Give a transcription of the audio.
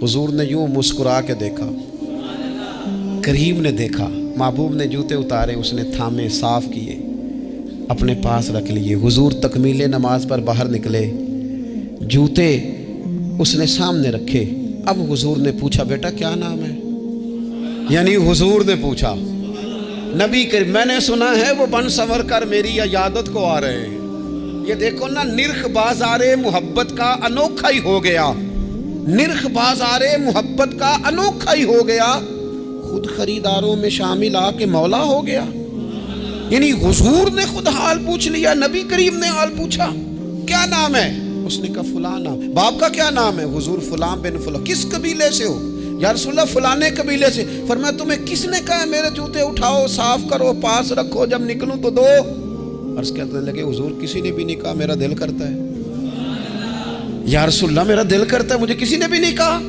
حضور نے یوں مسکرا کے دیکھا، کریم نے دیکھا، محبوب نے جوتے اتارے، اس نے تھامے، صاف کیے، اپنے پاس رکھ لیے۔ حضور تکمیل نماز پر باہر نکلے، جوتے اس نے سامنے رکھے۔ اب حضور نے پوچھا بیٹا کیا نام ہے؟ یعنی حضور نے پوچھا، نبی کریم میں نے سنا ہے وہ بن سنور کر میری عیادت کو آ رہے ہیں۔ یہ دیکھو نا، نرخ بازار محبت کا انوکھا ہی ہو گیا، نرخ بازار محبت کا انوکھا ہی ہو گیا، خود خریداروں میں شامل آ کے مولا ہو گیا۔ یعنی حضور نے خود حال پوچھ لیا، نبی کریم نے حال پوچھا کیا نام ہے؟ اس نے کہا فلاں نام۔ باپ کا کیا نام ہے؟ حضور فلاں بن فلاں۔ کس قبیلے سے ہو؟ یا رسول اللہ فلانے قبیلے سے۔ فرمایا تمہیں کس نے کہا میرے جوتے اٹھاؤ، صاف کرو، پاس رکھو، جب نکلوں تو دو؟ عرض کہنے لگے حضور کسی نے بھی نہیں کہا، میرا دل کرتا ہے۔ یا رسول اللہ میرا دل کرتا ہے، مجھے کسی نے بھی نہیں کہا۔